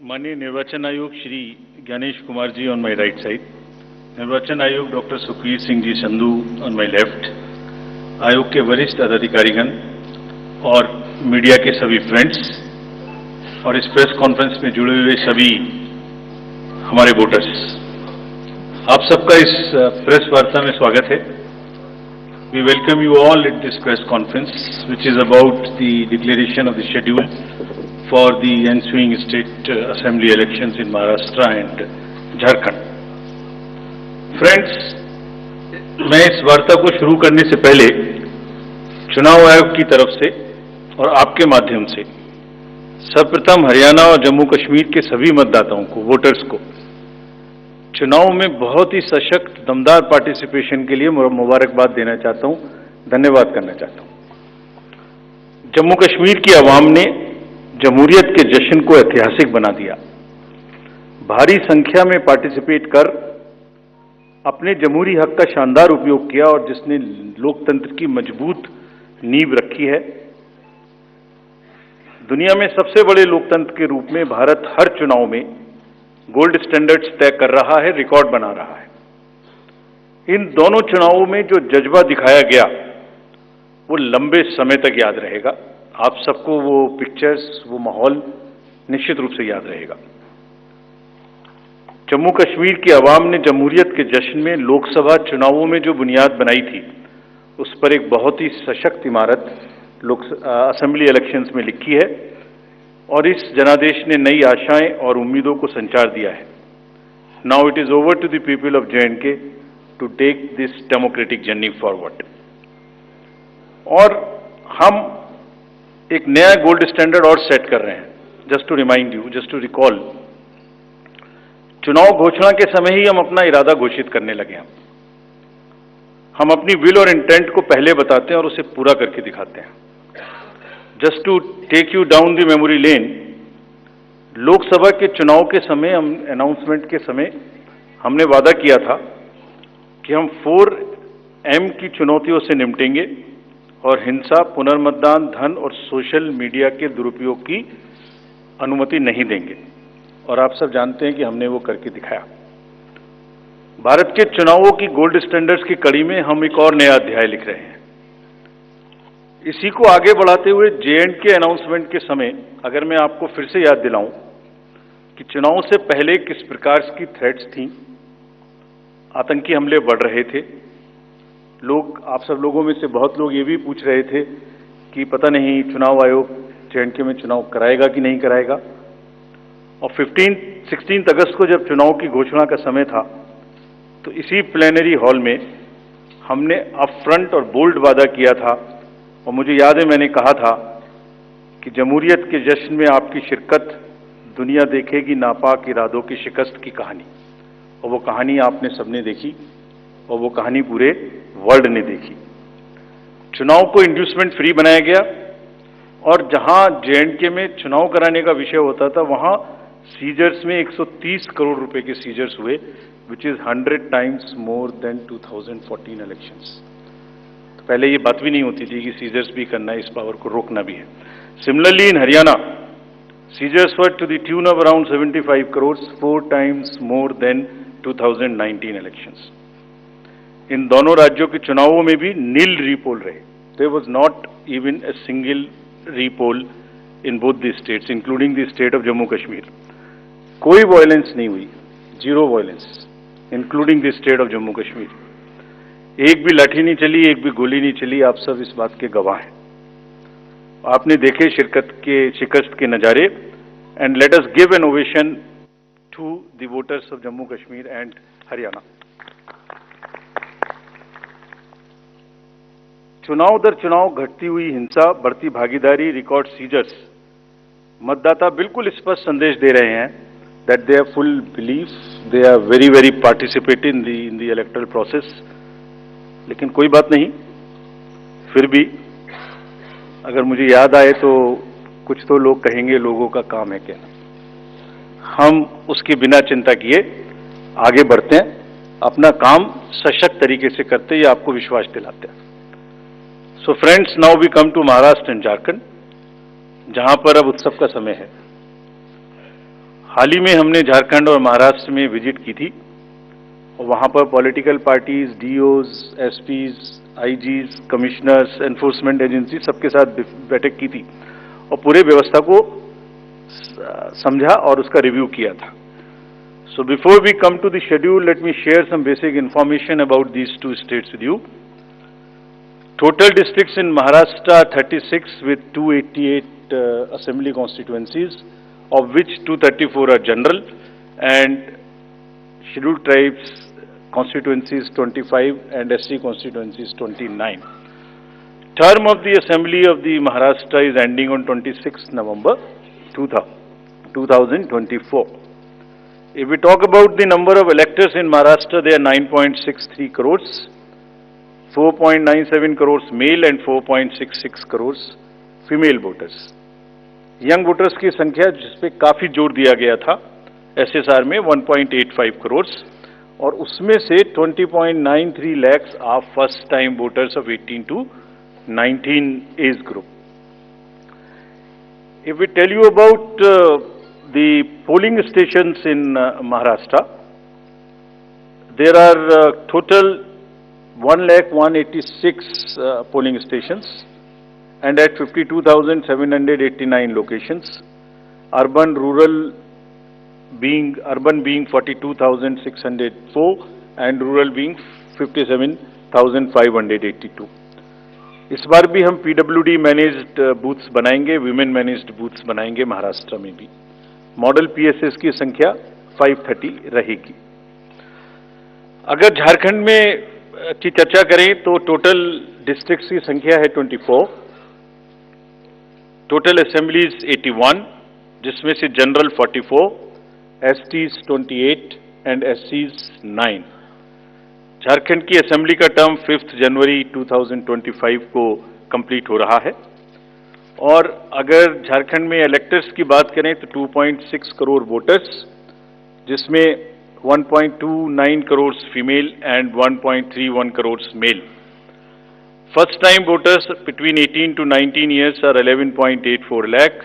माननीय निर्वाचन आयोग Shri Gyanesh Kumar ji on my right side, निर्वाचन आयोग doctor Sukhbir Singh ji Sandhu on my left, आयोग के वरिष्ठ अधिकारीगण और मीडिया के सभी फ्रेंड्स और इस प्रेस कॉन्फ्रेंस में जुड़े हुए सभी हमारे वोटर्स, आप सबका इस प्रेस वार्ता में स्वागत है। We welcome you all at this press conference, which is about the declaration of the schedule for the ensuing state assembly elections in Maharashtra and Jharkhand. Friends, मैं इस वार्ता को शुरू करने से पहले चुनाव आयोग की तरफ से और आपके माध्यम से सर्वप्रथम हरियाणा और जम्मू कश्मीर के सभी मतदाताओं को, वोटर्स को चुनाव में बहुत ही सशक्त दमदार पार्टिसिपेशन के लिए मुबारकबाद देना चाहता हूं, धन्यवाद करना चाहता हूं। जम्मू कश्मीर की आवाम ने जमहूरियत के जश्न को ऐतिहासिक बना दिया। भारी संख्या में पार्टिसिपेट कर अपने जमहूरी हक का शानदार उपयोग किया और जिसने लोकतंत्र की मजबूत नींव रखी है। दुनिया में सबसे बड़े लोकतंत्र के रूप में भारत हर चुनाव में गोल्ड स्टैंडर्ड्स तय कर रहा है, रिकॉर्ड बना रहा है। इन दोनों चुनावों में जो जज्बा दिखाया गया वो लंबे समय तक याद रहेगा। आप सबको वो पिक्चर्स, वो माहौल निश्चित रूप से याद रहेगा। जम्मू कश्मीर की आवाम ने जमहूरियत के जश्न में लोकसभा चुनावों में जो बुनियाद बनाई थी, उस पर एक बहुत ही सशक्त इमारत असेंबली इलेक्शंस में लिखी है और इस जनादेश ने नई आशाएं और उम्मीदों को संचार दिया है। Now it is over to the people of J&K to take this democratic journey forward. और हम एक नया गोल्ड स्टैंडर्ड और सेट कर रहे हैं। Just to remind you, just to recall, चुनाव घोषणा के समय ही हम अपना इरादा घोषित करने लगे हैं। हम अपनी विल और इंटेंट को पहले बताते हैं और उसे पूरा करके दिखाते हैं। Just to take you down the memory lane, Lok Sabha के चुनाव के समय, अनाउंसमेंट के समय हमने वादा किया था कि हम 4M की चुनौतियों से निपटेंगे और हिंसा, पुनर्मतदान, धन और सोशल मीडिया के दुरुपयोग की अनुमति नहीं देंगे। और आप सब जानते हैं कि हमने वो करके दिखाया। भारत के चुनावों की गोल्ड स्टैंडर्ड्स की कड़ी में हम एक और नया अध्याय लिख रहे हैं। इसी को आगे बढ़ाते हुए J&K अनाउंसमेंट के समय अगर मैं आपको फिर से याद दिलाऊं कि चुनाव से पहले किस प्रकार की थ्रेट्स थी, आतंकी हमले बढ़ रहे थे। लोग, आप सब लोगों में से बहुत लोग ये भी पूछ रहे थे कि पता नहीं चुनाव आयोग J&K में चुनाव कराएगा कि नहीं कराएगा। और 16 अगस्त को जब चुनाव की घोषणा का समय था, तो इसी प्लेनरी हॉल में हमने अपफ्रंट और बोल्ड वादा किया था। और मुझे याद है मैंने कहा था कि जमहूरियत के जश्न में आपकी शिरकत दुनिया देखेगी नापाक इरादों की शिकस्त की कहानी। और वो कहानी आपने सबने देखी और वो कहानी पूरे वर्ल्ड ने देखी। चुनाव को इंड्यूसमेंट फ्री बनाया गया और जहां J&K में चुनाव कराने का विषय होता था, वहां सीजर्स में 130 करोड़ रुपए के सीजर्स हुए, which is 100 times more then 2014 elections. पहले ये बात भी नहीं होती थी कि सीजर्स भी करना है, इस पावर को रोकना भी है। Similarly in Haryana, seizures were to the tune of around 75 crore, 4 times more than 2019 elections. इन दोनों राज्यों के चुनावों में भी नील रीपोल रहे। There was not even a single repoll in both the states, including the state of Jammu Kashmir. कोई वायलेंस नहीं हुई, zero violence, including the state of Jammu Kashmir. एक भी लाठी नहीं चली, एक भी गोली नहीं चली। आप सब इस बात के गवाह हैं। आपने देखे शिकस्त के नजारे। And let us give an ovation to the voters of Jammu Kashmir and Haryana. चुनाव दर चुनाव घटती हुई हिंसा, बढ़ती भागीदारी, रिकॉर्ड सीजर्स, मतदाता बिल्कुल स्पष्ट संदेश दे रहे हैं that they are full belief, they are very very participate in the electoral process. लेकिन कोई बात नहीं, फिर भी अगर मुझे याद आए तो कुछ तो लोग कहेंगे लोगों का काम है कहना। हम उसके बिना चिंता किए आगे बढ़ते हैं, अपना काम सशक्त तरीके से करते हैं, ये आपको विश्वास दिलाते हैं। So friends, now we come to Maharashtra and Jharkhand, जहां पर अब उत्सव का समय है। हाल ही में हमने झारखंड और महाराष्ट्र में विजिट की थी और वहाँ पर political parties, DOs, SPs, IGs, commissioners, enforcement agency सबके साथ बैठक की थी और पूरे व्यवस्था को समझा और उसका रिव्यू किया था. So before we come to the schedule, let me share some basic information about these two states with you. Total districts in Maharashtra 36 with 288 assembly constituencies, of which 234 are general and scheduled tribes constituencies 25 and SC constituencies 29. Term of the assembly of the Maharashtra is ending on 26th November 2024. If we talk about the number of electors in Maharashtra, they are 9.63 crores, 4.97 crores male and 4.66 crores female voters. Young voters की संख्या जिस पे काफी जोर दिया गया था SSR में 1.85 crores और उसमें से 20.93 lakhs are first time voters of 18 to 19 age group. If we tell you about the polling stations in Maharashtra, there are total 1,186 polling stations and at 52,789 locations. Urban being 42,604 and rural being 57,582. इस बार भी हम PWD managed booths बनाएंगे, women managed booths बनाएंगे महाराष्ट्र में भी. Model PSS की संख्या 530 रहेगी. अगर झारखंड में की चर्चा करें तो टोटल डिस्ट्रिक्ट्स की संख्या है 24, टोटल असेंबलीज 81, जिसमें से general 44, STs 28 and SCs 9. Jharkhand की असेंबली का टर्म 5 जनवरी 2025 को कंप्लीट हो रहा है और अगर झारखंड में इलेक्टर्स की बात करें तो 2.6 करोड़ वोटर्स, जिसमें 1.29 crore female and 1.31 crore male. First time voters between 18 to 19 years are 11.84 lakh